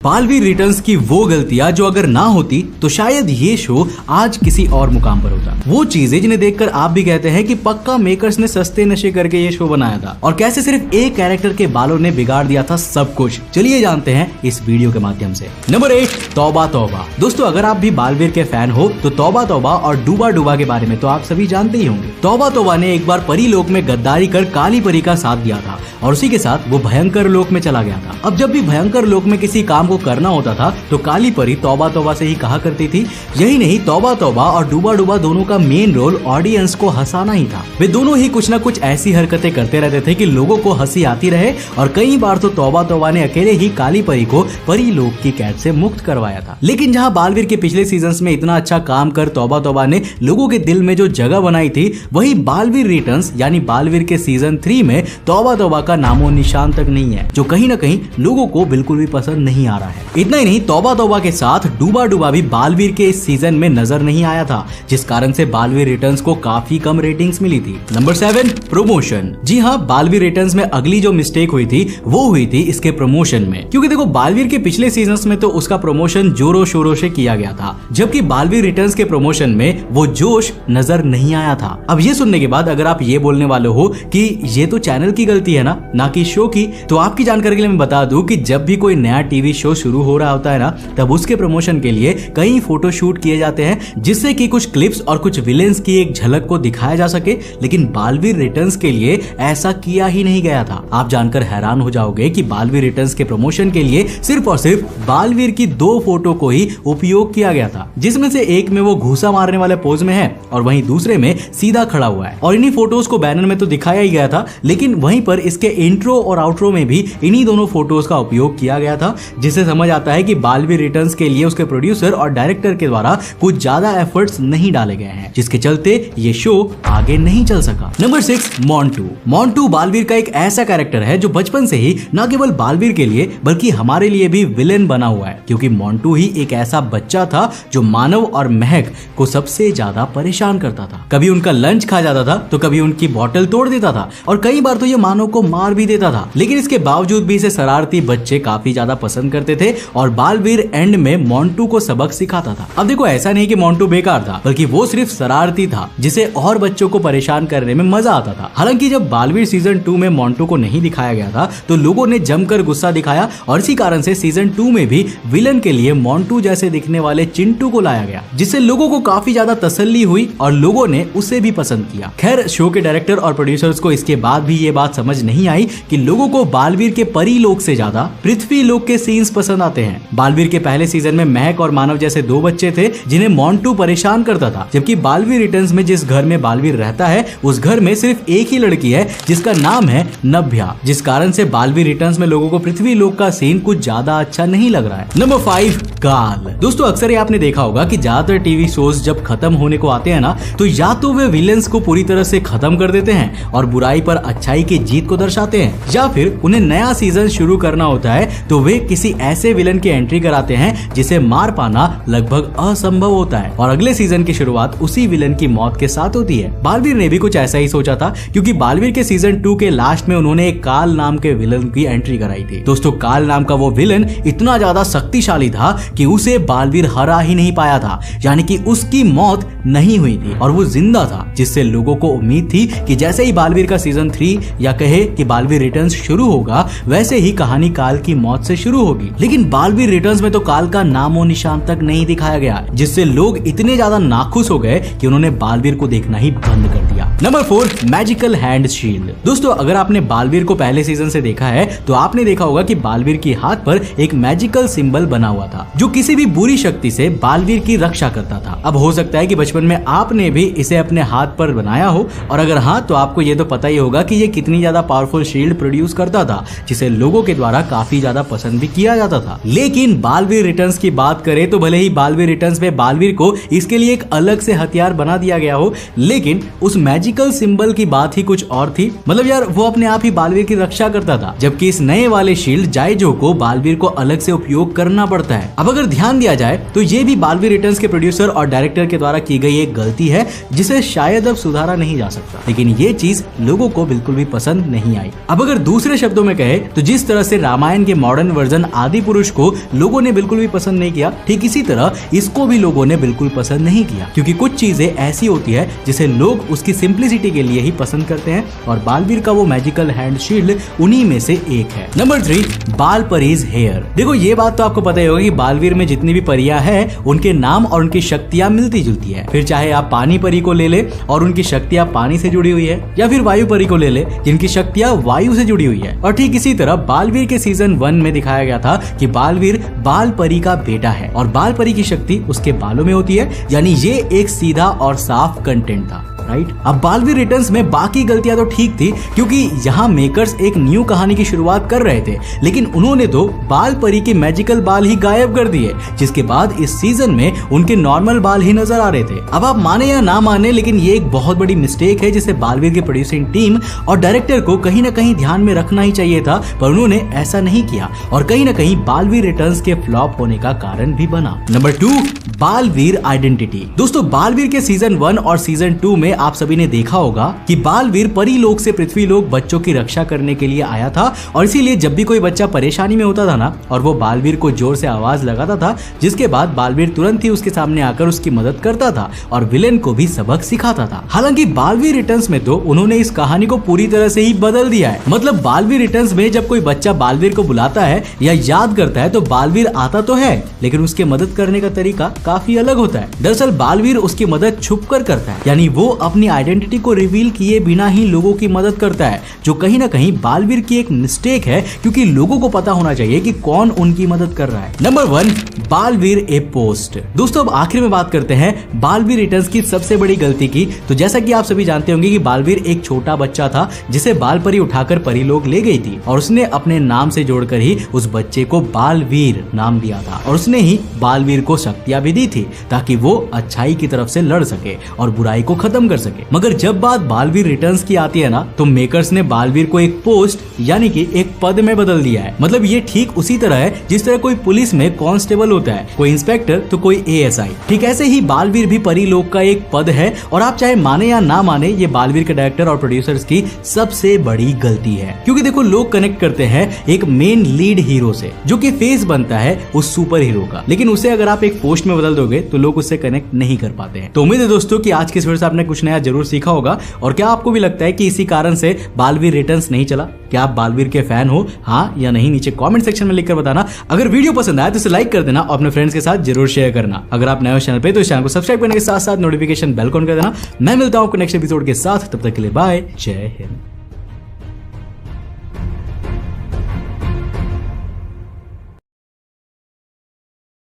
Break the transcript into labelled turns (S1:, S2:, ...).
S1: Baalveer returns की वो गलतियां जो अगर ना होती तो शायद ये शो आज किसी और मुकाम पर होता। वो चीजें जिन्हें देखकर आप भी कहते हैं कि पक्का मेकर्स ने सस्ते नशे करके ये शो बनाया था और कैसे सिर्फ एक कैरेक्टर के बालों ने बिगाड़ दिया था सब कुछ। चलिए जानते हैं इस वीडियो के माध्यम से। नंबर 8, तौबा तौबा। दोस्तों अगर आप भी बालवीर के फैन हो तो तौबा तौबा और डूबा डूबा के बारे में तो आप सभी जानते ही होंगे। तौबा तौबा ने एक बार परी लोक में गद्दारी कर काली परी का साथ दिया था और उसी के साथ वो भयंकर लोक में चला गया था। अब जब भी भयंकर लोक में किसी काम को करना होता था तो काली परी तौबा तौबा से ही कहा करती थी। यही नहीं, तौबा तौबा और डूबा डूबा दोनों का मेन रोल ऑडियंस को हंसाना ही था। वे दोनों ही कुछ ना कुछ ऐसी हरकतें करते रहते थे कि लोगों को हंसी आती रहे और कई बार तो तौबा तौबा ने अकेले ही काली परी को परी लोक की कैद से मुक्त करवाया था। लेकिन जहां बालवीर के पिछले सीजन्स में इतना अच्छा काम कर तौबा तौबा ने लोगों के दिल में जो जगह बनाई थी, वही बालवीर रिटर्न्स यानी बालवीर के सीजन 3 में तौबा तौबा का नामो निशान तक नहीं है, जो कहीं ना कहीं लोगों को बिल्कुल भी पसंद नहीं आ रहा है। इतना ही नहीं, तौबा तौबा के साथ डूबा डूबा भी बालवीर के इस सीजन में नजर नहीं आया था, जिस कारण से बालवीर रिटर्न्स को काफी कम रेटिंग्स मिली थी। Number 7, promotion. जी हाँ, बालवीर रिटर्न्स में अगली जो मिस्टेक हुई थी वो हुई थी इसके प्रमोशन में। क्योंकि देखो, बालवीर के पिछले सीजन्स में तो उसका प्रमोशन जोरों शोरों से किया गया था, जबकि बालवीर रिटर्न्स के प्रमोशन में वो जोश नजर नहीं आया था। अब ये सुनने के बाद अगर आप ये बोलने वाले हो कि ये तो चैनल की गलती है ना कि शो की, तो आपकी जानकारी के लिए मैं बता दूं कि जब भी कोई नया टीवी शो शुरू हो रहा होता है ना, तब उसके प्रमोशन के लिए कई फोटो शूट किए जाते हैं, जिससे कि कुछ क्लिप्स और कुछ विलेंस की एक झलक को दिखाया जा सके। लेकिन बालवीर रिटर्न्स के लिए ऐसा किया ही नहीं गया था। आप जानकर हैरान हो जाओगे कि बालवीर रिटर्न्स के प्रमोशन के लिए सिर्फ और सिर्फ बालवीर की 2 फोटो को ही उपयोग किया गया था, जिसमें से एक में वो घूसा मारने वाले पोज में है और वहीं दूसरे में सीधा खड़ा हुआ है। और इन्हीं फोटोज को बैनर में तो दिखाया ही गया था, लेकिन वहीं पर इसके इंट्रो और आउट्रो में भी इन्हीं दोनों फोटोज का उपयोग किया गया था, जिससे समझ आता है कि बालवीर रिटर्न्स के लिए उसके प्रोड्यूसर और डायरेक्टर के द्वारा कुछ ज्यादा एफर्ट्स नहीं डाले गए हैं, जिसके चलते ये शो आगे नहीं चल सका। नंबर 6, मोंटू। मोंटू बालवीर का एक ऐसा कैरेक्टर है जो बचपन से ही न केवल बालवीर के लिए बल्कि हमारे लिए भी विलेन बना हुआ है, क्योंकि मोंटू ही एक ऐसा बच्चा था जो मानव और महक को सबसे ज्यादा परेशान करता था। कभी उनका लंच खा जाता था तो कभी उनकी बोतल तोड़ देता था और कई बार तो ये मानव को मार भी देता था। लेकिन इसके बावजूद भी इसे शरारती बच्चे काफी ज्यादा पसंद करते थे और बालवीर एंड में मोंटू को सबक सिखाता था। अब देखो, ऐसा नहीं कि मोंटू बेकार था, बल्कि वो सिर्फ शरारती था जिसे और बच्चों को परेशान करने में मजा आता था। हालांकि जब बालवीर सीजन 2 में मोंटू को नहीं दिखाया गया था तो लोगों ने जमकर गुस्सा दिखाया और इसी कारण से सीजन 2 में भी विलन के लिए मोंटू जैसे दिखने वाले चिंटू को लाया गया, जिससे लोगों को काफी ज्यादा तसल्ली हुई और लोगों ने उसे भी पसंद किया। खैर, शो के डायरेक्टर और प्रोड्यूसर्स को इसके बाद भी ये बात समझ नहीं आई कि लोगों को बालवीर के परी लोक से ज्यादा पृथ्वी लोक के सीन्स पसंद आते हैं। बालवीर के पहले सीजन में महक और मानव जैसे 2 बच्चे थे जिन्हें मोंटू परेशान करता था, जबकि बालवीर रिटर्न्स में जिस घर में बालवीर रहता है उस घर में सिर्फ एक ही लड़की है जिसका नाम है नभ्या, जिस कारण से बालवीर रिटर्न्स में लोगों को पृथ्वी लोक का सीन कुछ ज्यादा अच्छा नहीं लग रहा है। नंबर 5, काल। दोस्तों अक्सर आपने देखा होगा कि ज्यादातर टीवी शोज जब खत्म होने को आते हैं ना, तो या तो वे विलेंस को पूरी तरह से खत्म कर देते हैं और बुराई पर अच्छाई की जीत को दर्शाते हैं, या फिर उन्हें नया सीजन शुरू करना होता है तो वे किसी ऐसे विलन की एंट्री कराते हैं जिसे मार पाना लगभग असंभव होता है और अगले सीजन की शुरुआत उसी विलन की मौत के साथ होती है। बालवीर ने भी कुछ ऐसा ही सोचा था, क्योंकि बालवीर के सीजन 2 के लास्ट में उन्होंने एक काल नाम के विलन की एंट्री कराई थी। दोस्तों, काल नाम का वो विलन इतना ज्यादा शक्तिशाली था कि उसे बालवीर हरा ही नहीं पाया था, यानी कि उसकी मौत नहीं हुई थी और वो जिंदा था, जिससे लोगों को उम्मीद थी कि जैसे ही बालवीर का सीजन 3 या कहे कि बालवीर रिटर्न्स शुरू होगा, वैसे ही कहानी काल की मौत से शुरू होगी। लेकिन बालवीर रिटर्न्स में तो काल का नामो निशान तक नहीं दिखाया गया, जिससे लोग इतने ज्यादा नाखुश हो गए कि उन्होंने बालवीर को देखना ही बंद कर दिया। Number 4, magical hand shield. दोस्तों अगर आपने बालवीर को पहले सीजन से देखा है तो आपने देखा होगा कि बालवीर के हाथ पर एक मैजिकल सिंबल बना हुआ था जो किसी भी बुरी शक्ति से बालवीर की रक्षा करता था। अब हो सकता है कि बचपन में आपने भी इसे अपने हाथ पर बनाया हो, और अगर हाँ तो आपको ये तो पता ही होगा कि ये कितनी ज्यादा पावरफुल शील्ड प्रोड्यूस करता था, जिसे लोगों के द्वारा काफी ज्यादा पसंद भी किया जाता था। लेकिन बालवीर रिटर्न्स की बात करें तो भले ही बालवीर रिटर्न्स में बालवीर को इसके लिए एक अलग से हथियार बना दिया गया हो, लेकिन उस मैजिकल सिंबल की बात ही कुछ और थी। मतलब यार, वो अपने आप ही बालवीर की रक्षा करता था, जबकि इस नए वाले शील्ड जायजो को बालवीर को अलग से उपयोग करना पड़ता है। अब अगर ध्यान दिया जाए तो ये भी बालवीर रिटर्न्स के प्रोड्यूसर और डायरेक्टर के द्वारा की गई एक गलती है, जिसे शायद अब सुधारा नहीं जा सकता, लेकिन ये चीज लोगों को बिल्कुल भी पसंद नहीं आई। अब अगर दूसरे शब्दों में कहे तो जिस तरह से रामायण के मॉडर्न वर्जन आदि पुरुष को लोगों ने बिल्कुल भी पसंद नहीं किया, ठीक इसी तरह इसको भी लोगों ने बिल्कुल पसंद नहीं किया, क्योंकि कुछ चीजें ऐसी होती है जिसे लोग उसकी सिंप्लिसिटी के लिए ही पसंद करते हैं और बालवीर का वो मैजिकल हैंड शील्ड उन्हीं में से एक है। नंबर 3, बाल परीज हेयर। देखो ये बात तो आपको पता ही होगा कि बालवीर में जितनी भी परियां हैं उनके नाम और उनकी शक्तियां मिलती जुलती है। फिर चाहे आप पानी परी को ले ले और उनकी शक्तियां पानी से जुड़ी हुई है, या फिर वायु परी को ले ले जिनकी शक्तियां वायु से जुड़ी हुई है। और ठीक इसी तरह बालवीर के सीजन 1 में दिखाया गया था कि बालवीर बाल परी का बेटा है और बाल परी की शक्ति उसके बालों में होती है, यानी ये एक सीधा और साफ कंटेंट था। राइट। अब बालवीर रिटर्न्स में बाकी गलतियां तो ठीक थी, क्योंकि यहाँ मेकर्स एक न्यू कहानी की शुरुआत कर रहे थे, लेकिन उन्होंने तो बाल परी के मैजिकल बाल ही गायब कर दिए, जिसके बाद इस सीजन में उनके नॉर्मल बाल ही नजर आ रहे थे। अब आप माने या ना माने, लेकिन ये एक बहुत बड़ी मिस्टेक है जिसे बालवीर की प्रोड्यूसिंग टीम और डायरेक्टर को कहीं ना कहीं ध्यान में रखना ही चाहिए था, पर उन्होंने ऐसा नहीं किया और कहीं ना कहीं बालवीर रिटर्न्स के फ्लॉप होने का कारण भी बना। Number 2, Baalveer identity. दोस्तों बालवीर के सीजन 1 और सीजन 2 में आप सभी ने देखा होगा कि बालवीर परी लोक से पृथ्वी लोक बच्चों की रक्षा करने के लिए आया था, और इसीलिए जब भी कोई बच्चा परेशानी में होता था ना, और वो बालवीर को जोर से आवाज लगाता था, जिसके बाद बालवीर तुरंत ही उसके सामने आकर उसकी मदद करता था और विलेन को भी सबक सिखाता था। हालांकि बालवीर रिटर्न्स में तो उन्होंने इस कहानी को पूरी तरह से ही बदल दिया है। मतलब बालवीर रिटर्न्स में जब कोई बच्चा बालवीर को बुलाता है या याद करता है तो बालवीर आता तो है, लेकिन उसके मदद करने का तरीका काफी अलग होता है। दरअसल बालवीर उसकी मदद छुप कर करता है, यानी वो अपनी आइडेंटिटी को रिवील किए बिना ही लोगों की मदद करता है, जो कहीं ना कहीं बालवीर की एक मिस्टेक है, क्योंकि लोगों को पता होना चाहिए कि कौन उनकी मदद कर रहा है। नंबर 1, बालवीर ए पोस्ट। दोस्तों अब आखिर में बात करते हैं बालवीर रिटर्न्स की सबसे बड़ी गलती की। तो जैसा कि आप सभी जानते होंगे कि बालवीर एक छोटा बच्चा था जिसे बाल परी उठाकर परी लोग ले गई थी, और उसने अपने नाम से जोड़कर ही उस बच्चे को बालवीर नाम दिया था, और उसने ही बालवीर को शक्तियां भी दी थी ताकि वो अच्छाई की तरफ से लड़ सके और बुराई को खत्म कर सके। मगर जब बात बालवीर रिटर्न्स की आती है ना, तो मेकर्स ने बालवीर को एक पोस्ट यानी कि एक पद में बदल दिया है। मतलब ये ठीक उसी तरह है जिस तरह कोई पुलिस में कांस्टेबल होता है, कोई इंस्पेक्टर तो कोई एएसआई। ठीक ऐसे ही बालवीर भी परी लोक का एक पद है, और आप चाहे माने या ना माने, ये बालवीर के डायरेक्टर और प्रोड्यूसर्स की सबसे बड़ी गलती है। क्योंकि देखो लोग कनेक्ट करते हैं एक मेन लीड हीरो से, जो कि फेस बनता है उस सुपर हीरो का, लेकिन उसे अगर आप एक पोस्ट में बदल दोगे तो लोग उससे कनेक्ट नहीं कर पाते हैं। तो उम्मीद है दोस्तों कि आज के इस वीडियो से आपने कुछ नया जरूर सीखा होगा। और क्या आपको भी लगता है कि इसी कारण से बालवीर रिटर्न्स नहीं चला? क्या आप बालवीर के फैन हो, हाँ या नहीं? नीचे कमेंट सेक्शन में लिखकर बताना। अगर वीडियो पसंद आया तो इसे लाइक कर देना और अपने फ्रेंड्स के साथ जरूर शेयर करना। अगर आप नए हो चैनल पे तो इस चैनल को सब्सक्राइब करने के साथ साथ नोटिफिकेशन बेल ऑन कर देना। मैं मिलता हूं आपको नेक्स्ट एपिसोड के साथ, तब तक के लिए बाय, जय हिंद।